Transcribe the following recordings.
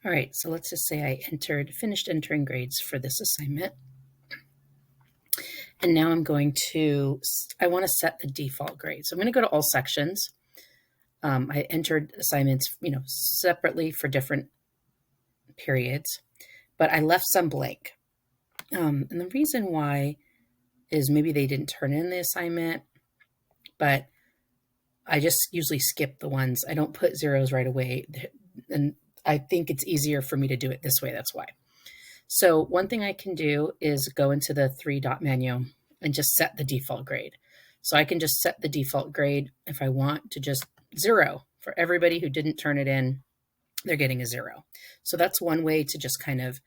All right, so let's just say I finished entering grades for this assignment. And now I want to set the default grade. So I'm going to go to all sections. I entered assignments, separately for different periods, but I left some blank. And the reason why is maybe they didn't turn in the assignment, but I just usually skip the ones. I don't put zeros right away. And I think it's easier for me to do it this way. That's why. So one thing I can do is go into the 3-dot menu and just set the default grade. So I can just set the default grade if I want to just 0 for everybody who didn't turn it in. They're getting a 0. So that's one way to just kind of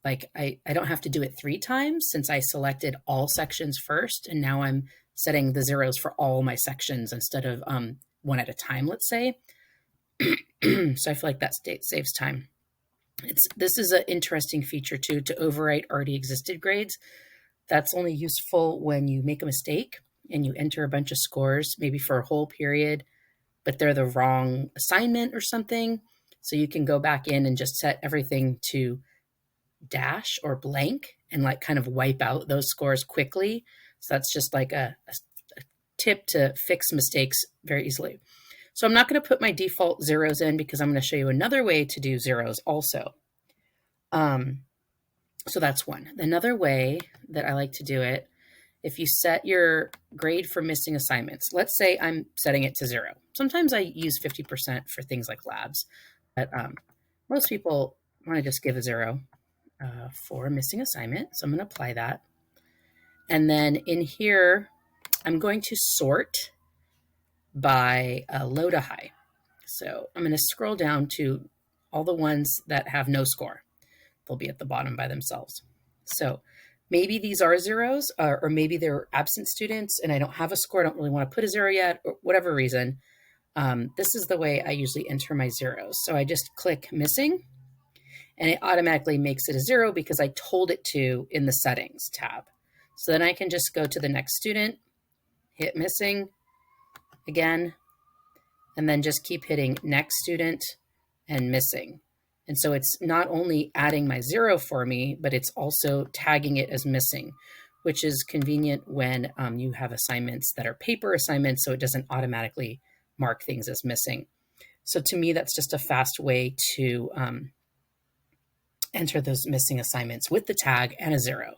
I don't have to do it 3 times since I selected all sections first. And now I'm setting the zeros for all my sections instead of one at a time, let's say. So I feel like that saves time. This is an interesting feature too, to overwrite already existed grades. That's only useful when you make a mistake and you enter a bunch of scores, maybe for a whole period, but they're the wrong assignment or something. So you can go back in and just set everything to dash or blank and kind of wipe out those scores quickly. So that's just like a tip to fix mistakes very easily. So I'm not going to put my default zeros in because I'm going to show you another way to do zeros also. So that's one. Another way that I like to do it, if you set your grade for missing assignments, let's say I'm setting it to 0. Sometimes I use 50% for things like labs, but most people want to just give a 0 for a missing assignment. So I'm going to apply that. And then in here, I'm going to sort by low to high. So I'm going to scroll down to all the ones that have no score. They'll be at the bottom by themselves. So maybe these are zeros, or maybe they're absent students and I don't have a score. I don't really want to put a 0 yet, or whatever reason. This is the way I usually enter my zeros. So I just click missing and it automatically makes it a 0 because I told it to in the settings tab. So then I can just go to the next student, hit missing again, and then just keep hitting next student and missing. And so it's not only adding my 0 for me, but it's also tagging it as missing, which is convenient when you have assignments that are paper assignments, so it doesn't automatically mark things as missing. So to me, that's just a fast way to enter those missing assignments with the tag and a 0.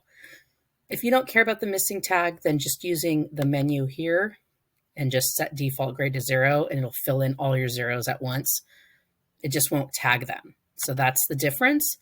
If you don't care about the missing tag, then just using the menu here and just set default grade to 0 and it'll fill in all your zeros at once. It just won't tag them. So that's the difference.